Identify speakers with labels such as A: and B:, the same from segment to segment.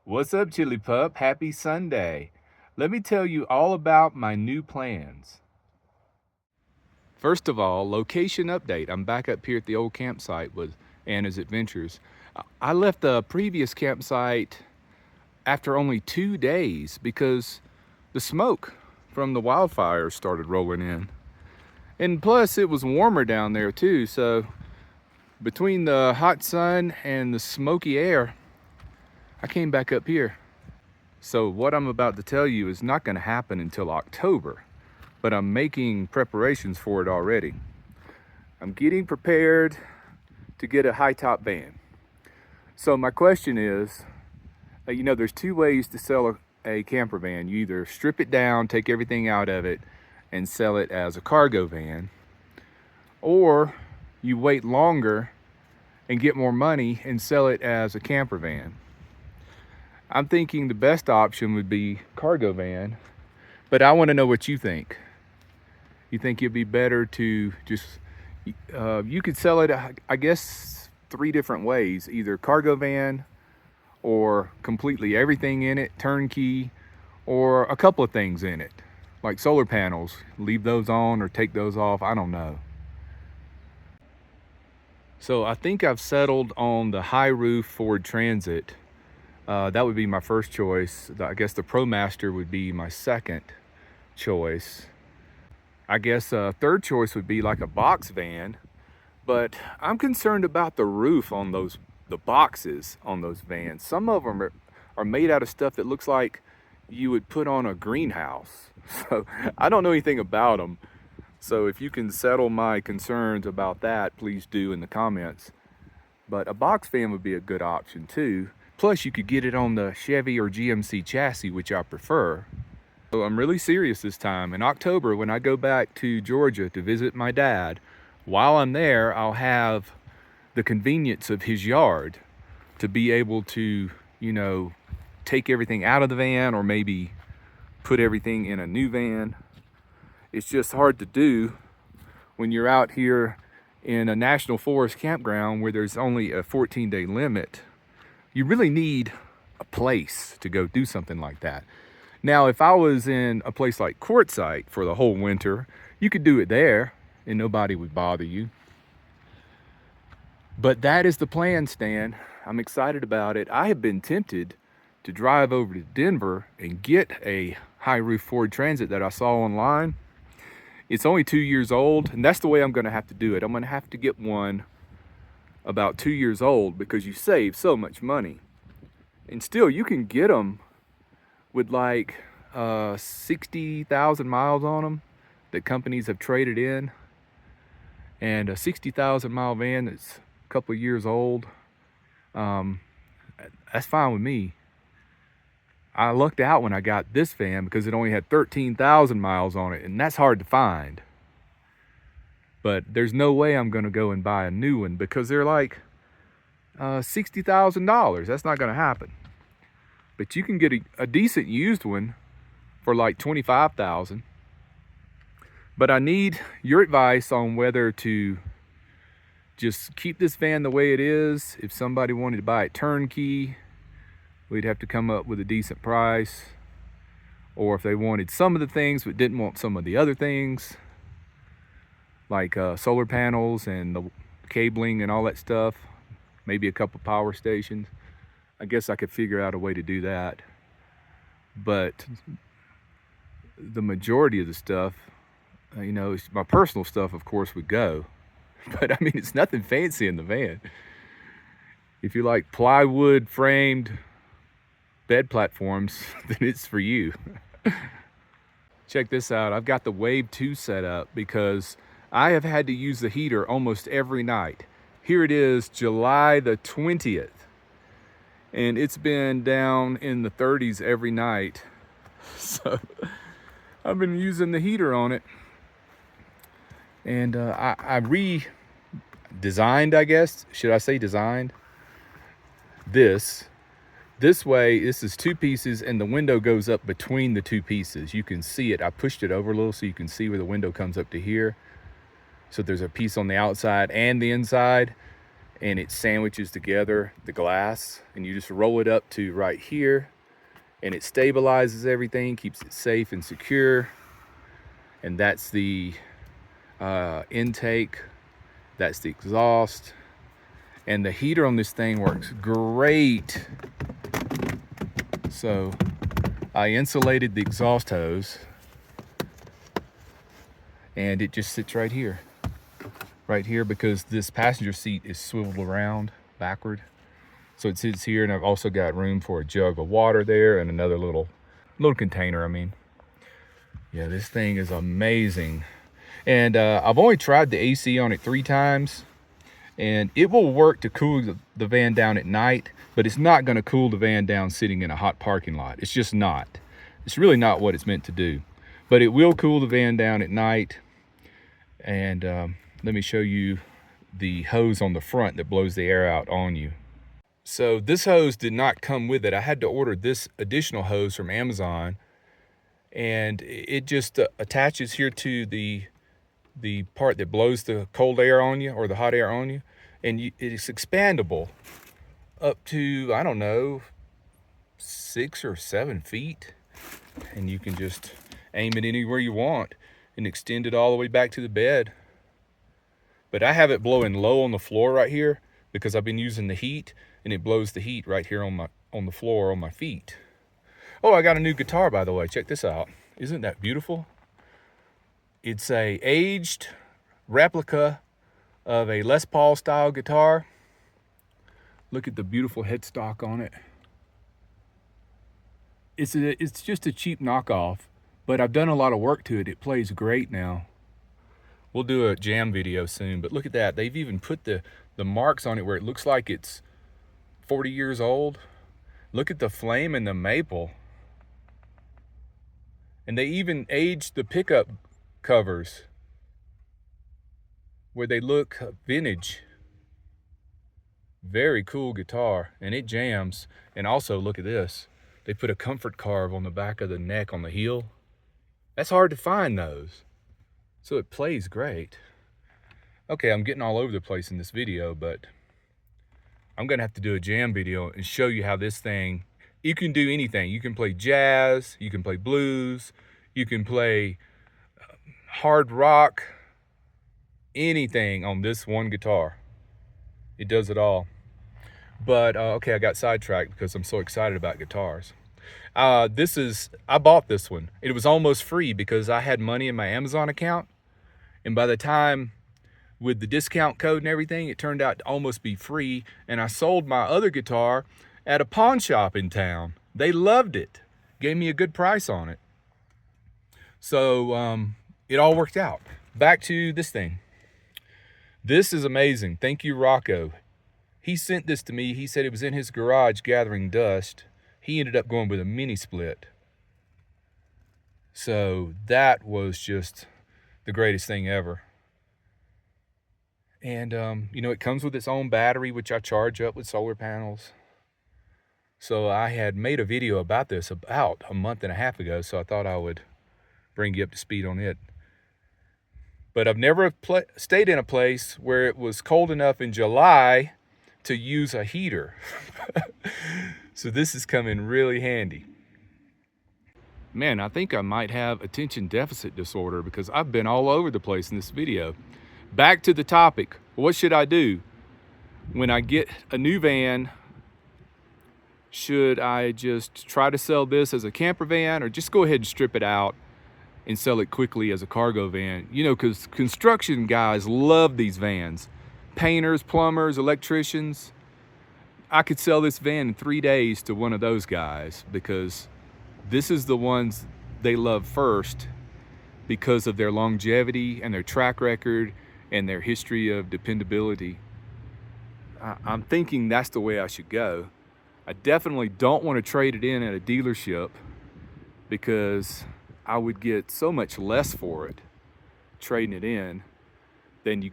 A: What's up, Chili Pup? Happy Sunday. Let me tell you all about my new plans. First of all, location update. I'm back up here at the old campsite with Anna's Adventures. I left the previous campsite after only 2 days because the smoke from the wildfires started rolling in. And plus, it was warmer down there too, so between the hot sun and the smoky air, I came back up here. So what I'm about to tell you is not going to happen until October, but I'm making preparations for it already. I'm getting prepared to get a high top van. So my question is, there's two ways to sell a camper van. You either strip it down, take everything out of it, and sell it as a cargo van, or you wait longer and get more money and sell it as a camper van. I'm thinking the best option would be cargo van, but I want to know what you think. You think it'd be better to just, you could sell it, I guess, 3 different ways, either cargo van or completely everything in it, turnkey, or a couple of things in it, like solar panels, leave those on or take those off, I don't know. So I think I've settled on the high roof Ford Transit. That would be my first choice. I guess the ProMaster would be my second choice. I guess a third choice would be like a box van, but I'm concerned about the roof on the boxes on those vans. Some of them are made out of stuff that looks like you would put on a greenhouse. So I don't know anything about them. So if you can settle my concerns about that, please do in the comments. But a box van would be a good option too. Plus, you could get it on the Chevy or GMC chassis, which I prefer. So I'm really serious this time. In October, when I go back to Georgia to visit my dad, while I'm there, I'll have the convenience of his yard to be able to, take everything out of the van or maybe put everything in a new van. It's just hard to do when you're out here in a national forest campground where there's only a 14-day limit. You really need a place to go do something like that. Now, if I was in a place like Quartzsite for the whole winter, you could do it there and nobody would bother you. But that is the plan, Stan. I'm excited about it. I have been tempted to drive over to Denver and get a high roof Ford Transit that I saw online. It's only 2 years old, and that's the way I'm gonna have to do it. I'm gonna have to get one about 2 years old because you save so much money. And still, you can get them with like 60,000 miles on them that companies have traded in. And a 60,000 mile van that's a couple of years old, that's fine with me. I lucked out when I got this van because it only had 13,000 miles on it, and that's hard to find. But there's no way I'm gonna go and buy a new one because they're like $60,000. That's not gonna happen. But you can get a decent used one for like 25,000. But I need your advice on whether to just keep this van the way it is. If somebody wanted to buy it turnkey, we'd have to come up with a decent price. Or if they wanted some of the things but didn't want some of the other things, like solar panels and the cabling and all that stuff, maybe a couple power stations, I guess I could figure out a way to do that. But the majority of the stuff, my personal stuff, of course, would go. But I mean, it's nothing fancy in the van. If you like plywood framed bed platforms, then it's for you. Check this out. I've got the Wave 2 set up because I have had to use the heater almost every night. Here it is, July the 20th. And it's been down in the 30s every night. So I've been using the heater on it. And I redesigned, I guess. Should I say designed? This way, this is 2 pieces and the window goes up between the 2 pieces. You can see it. I pushed it over a little so you can see where the window comes up to here. So there's a piece on the outside and the inside. and it sandwiches together the glass, and you just roll it up to right here, and it stabilizes everything, keeps it safe and secure. And that's the intake, that's the exhaust, and the heater on this thing works great. So I insulated the exhaust hose, and it just sits right here because this passenger seat is swiveled around backward. So it sits here, and I've also got room for a jug of water there and another little container, I mean. Yeah, this thing is amazing. And I've only tried the AC on it 3 times, and it will work to cool the van down at night, but it's not gonna cool the van down sitting in a hot parking lot. It's just not. It's really not what it's meant to do. But it will cool the van down at night. And let me show you the hose on the front that blows the air out on you. So this hose did not come with it. I had to order this additional hose from Amazon, and it just attaches here to the part that blows the cold air on you or the hot air on you, and it's expandable up to, I don't know, 6 or 7 feet, and you can just aim it anywhere you want and extend it all the way back to the bed. But I have it blowing low on the floor right here because I've been using the heat, and it blows the heat right here on the floor on my feet. Oh, I got a new guitar, by the way. Check this out. Isn't that beautiful? It's a aged replica of a Les Paul style guitar. Look at the beautiful headstock on it. It's just a cheap knockoff, but I've done a lot of work to it. It plays great now. We'll do a jam video soon, but look at that. They've even put the marks on it where it looks like it's 40 years old. Look at the flame and the maple. And they even aged the pickup covers where they look vintage. Very cool guitar, and it jams. And also, look at this. They put a comfort carve on the back of the neck on the heel. That's hard to find those. So it plays great. Okay, I'm getting all over the place in this video, but I'm gonna have to do a jam video and show you how this thing, you can do anything. You can play jazz, you can play blues, you can play hard rock, anything on this one guitar. It does it all. But okay, I got sidetracked because I'm so excited about guitars. I bought this one. It was almost free because I had money in my Amazon account. And by the time, with the discount code and everything, it turned out to almost be free. And I sold my other guitar at a pawn shop in town. They loved it. Gave me a good price on it. So it all worked out. Back to this thing. This is amazing. Thank you, Rocco. He sent this to me. He said it was in his garage gathering dust. He ended up going with a mini split. So that was just the greatest thing ever. And, you know, it comes with its own battery, which I charge up with solar panels. So I had made a video about this about a month and a half ago, so I thought I would bring you up to speed on it. But I've never stayed in a place where it was cold enough in July to use a heater. So this is coming really handy. Man, I think I might have attention deficit disorder because I've been all over the place in this video. Back to the topic. What should I do when I get a new van? Should I just try to sell this as a camper van, or just go ahead and strip it out and sell it quickly as a cargo van? You know, because construction guys love these vans. Painters, plumbers, electricians. I could sell this van in 3 days to one of those guys because this is the ones they love first because of their longevity and their track record and their history of dependability. I'm thinking that's the way I should go. I definitely don't want to trade it in at a dealership because I would get so much less for it trading it in than you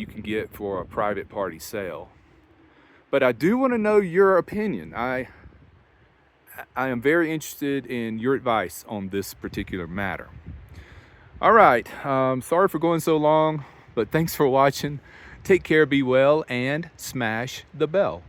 A: can get for a private party sale. But I do want to know your opinion. I am very interested in your advice on this particular matter. All right, sorry for going so long, but thanks for watching. Take care, be well, and smash the bell.